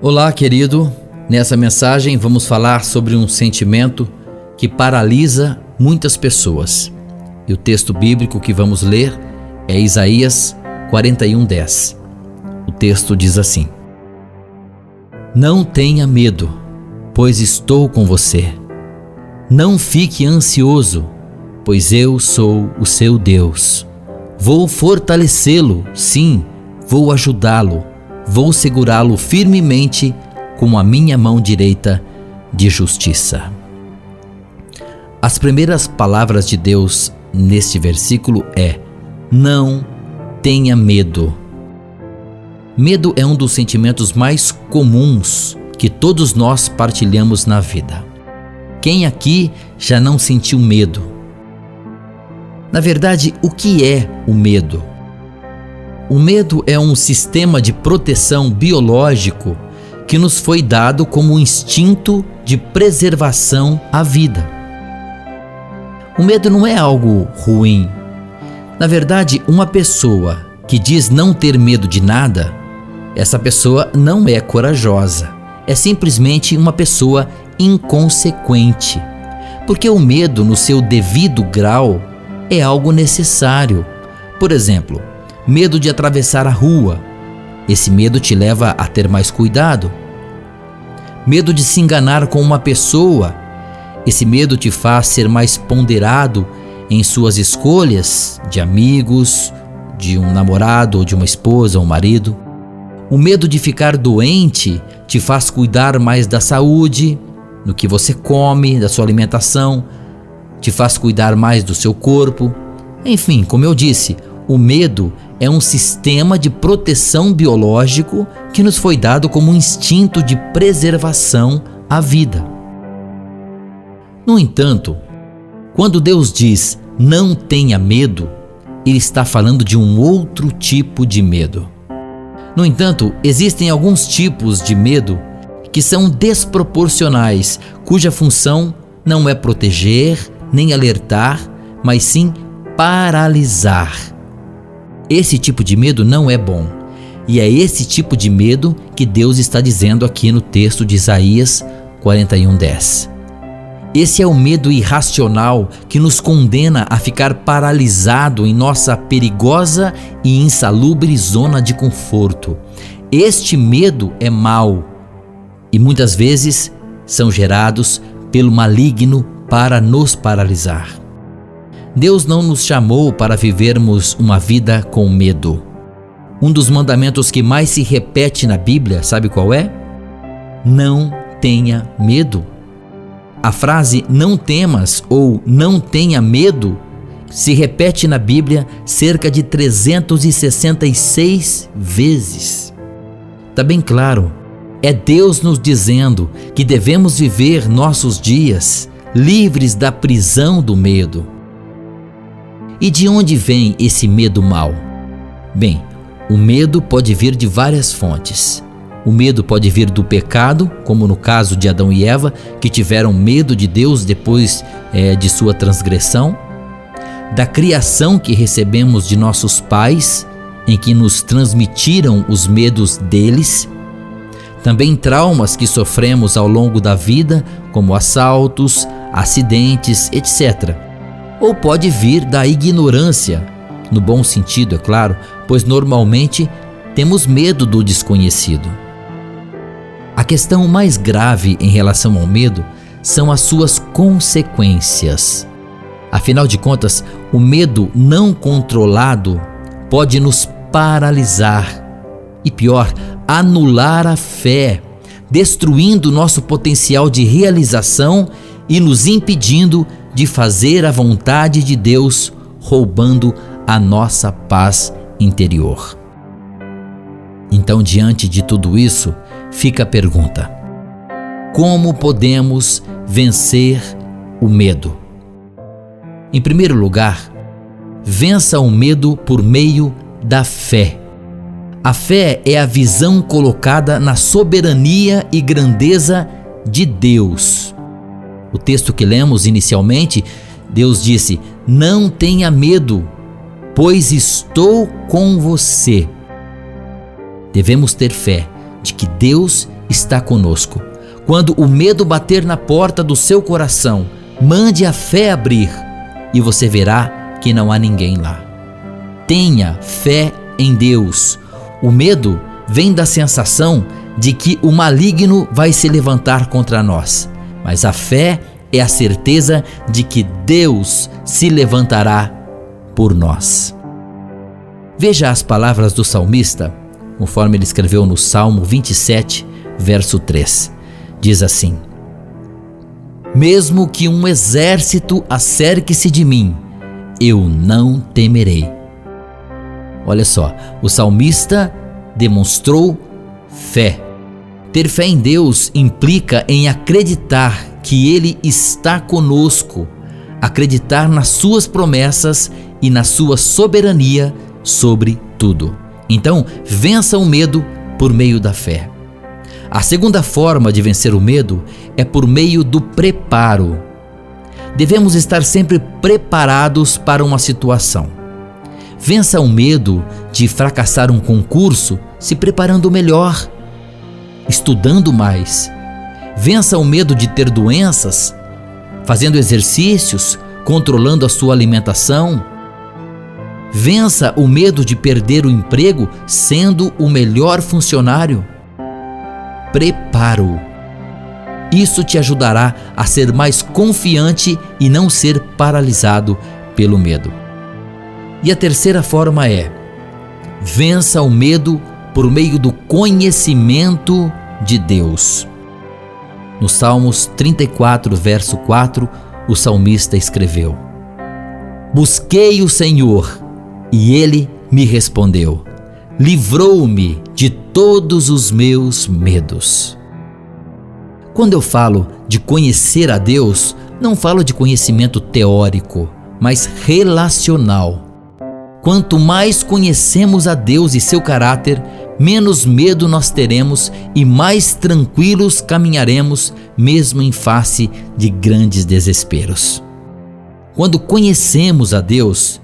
Olá, querido. Nessa mensagem vamos falar sobre um sentimento que paralisa muitas pessoas. E o texto bíblico que vamos ler é Isaías 41:10. O texto diz assim: Não tenha medo, pois estou com você. Não fique ansioso, pois eu sou o seu Deus. Vou fortalecê-lo, sim, vou ajudá-lo. Vou segurá-lo firmemente com a minha mão direita de justiça. As primeiras palavras de Deus neste versículo é: não tenha medo. Medo é um dos sentimentos mais comuns que todos nós partilhamos na vida. Quem aqui já não sentiu medo? Na verdade, o que é o medo? O medo é um sistema de proteção biológico que nos foi dado como um instinto de preservação à vida. O medo não é algo ruim. Na verdade, uma pessoa que diz não ter medo de nada, essa pessoa não é corajosa. É simplesmente uma pessoa inconsequente. Porque o medo, no seu devido grau, é algo necessário. Por exemplo, medo de atravessar a rua. Esse medo te leva a ter mais cuidado. Medo de se enganar com uma pessoa. Esse medo te faz ser mais ponderado em suas escolhas de amigos, de um namorado ou de uma esposa ou um marido. O medo de ficar doente te faz cuidar mais da saúde, do que você come, da sua alimentação, te faz cuidar mais do seu corpo. Enfim, como eu disse, o medo é um sistema de proteção biológico que nos foi dado como um instinto de preservação à vida. No entanto, quando Deus diz não tenha medo, Ele está falando de um outro tipo de medo. No entanto, existem alguns tipos de medo que são desproporcionais, cuja função não é proteger nem alertar, mas sim paralisar. Esse tipo de medo não é bom. E é esse tipo de medo que Deus está dizendo aqui no texto de Isaías 41:10. Esse é o medo irracional que nos condena a ficar paralisado em nossa perigosa e insalubre zona de conforto. Este medo é mau e muitas vezes são gerados pelo maligno para nos paralisar. Deus não nos chamou para vivermos uma vida com medo. Um dos mandamentos que mais se repete na Bíblia, sabe qual é? Não tenha medo. A frase não temas ou não tenha medo se repete na Bíblia cerca de 366 vezes. Está bem claro, é Deus nos dizendo que devemos viver nossos dias livres da prisão do medo. E de onde vem esse medo mau? Bem, o medo pode vir de várias fontes. O medo pode vir do pecado, como no caso de Adão e Eva, que tiveram medo de Deus depois de sua transgressão. Da criação que recebemos de nossos pais, em que nos transmitiram os medos deles. Também traumas que sofremos ao longo da vida, como assaltos, acidentes, etc. Ou pode vir da ignorância, no bom sentido, é claro, pois normalmente temos medo do desconhecido. A questão mais grave em relação ao medo são as suas consequências. Afinal de contas, o medo não controlado pode nos paralisar e, pior, anular a fé, destruindo nosso potencial de realização e nos impedindo de fazer a vontade de Deus, roubando a nossa paz interior. Então, diante de tudo isso, fica a pergunta: como podemos vencer o medo? Em primeiro lugar, vença o medo por meio da fé. A fé é a visão colocada na soberania e grandeza de Deus. O texto que lemos inicialmente, Deus disse: não tenha medo, pois estou com você. Devemos ter fé de que Deus está conosco. Quando o medo bater na porta do seu coração, mande a fé abrir e você verá que não há ninguém lá. Tenha fé em Deus. O medo vem da sensação de que o maligno vai se levantar contra nós, mas a fé é a certeza de que Deus se levantará por nós. Veja as palavras do salmista, conforme ele escreveu no Salmo 27, verso 3. Diz assim: mesmo que um exército acerque-se de mim, eu não temerei. Olha só, o salmista demonstrou fé. Ter fé em Deus implica em acreditar que Ele está conosco, acreditar nas suas promessas e na sua soberania sobre tudo. Então, vença o medo por meio da fé. A segunda forma de vencer o medo é por meio do preparo. Devemos estar sempre preparados para uma situação. Vença o medo de fracassar um concurso se preparando melhor, estudando mais. Vença o medo de ter doenças, fazendo exercícios, controlando a sua alimentação. Vença o medo de perder o emprego sendo o melhor funcionário. Preparo. Isso te ajudará a ser mais confiante e não ser paralisado pelo medo. E a terceira forma é: vença o medo por meio do conhecimento de Deus. No Salmos 34, verso 4, o salmista escreveu: busquei o Senhor e Ele me respondeu, livrou-me de todos os meus medos. Quando eu falo de conhecer a Deus, não falo de conhecimento teórico, mas relacional. Quanto mais conhecemos a Deus e seu caráter, menos medo nós teremos e mais tranquilos caminharemos, mesmo em face de grandes desesperos. Quando conhecemos a Deus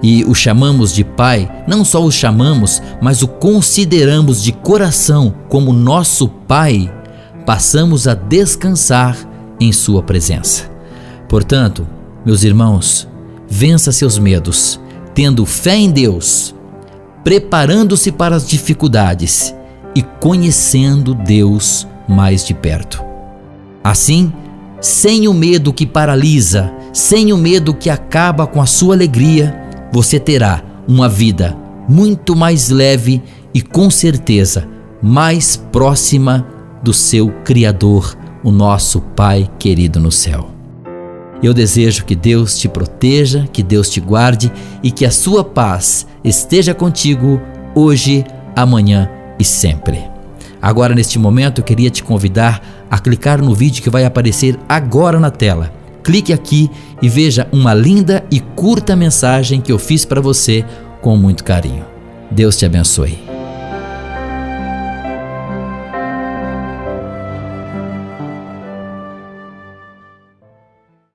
e o chamamos de Pai, não só o chamamos, mas o consideramos de coração como nosso Pai, passamos a descansar em sua presença. Portanto, meus irmãos, vença seus medos, tendo fé em Deus, preparando-se para as dificuldades e conhecendo Deus mais de perto. Assim, sem o medo que paralisa, sem o medo que acaba com a sua alegria, você terá uma vida muito mais leve e, com certeza, mais próxima do seu Criador, o nosso Pai querido no céu. Eu desejo que Deus te proteja, que Deus te guarde e que a sua paz esteja contigo hoje, amanhã e sempre. Agora, neste momento, eu queria te convidar a clicar no vídeo que vai aparecer agora na tela. Clique aqui e veja uma linda e curta mensagem que eu fiz para você com muito carinho. Deus te abençoe.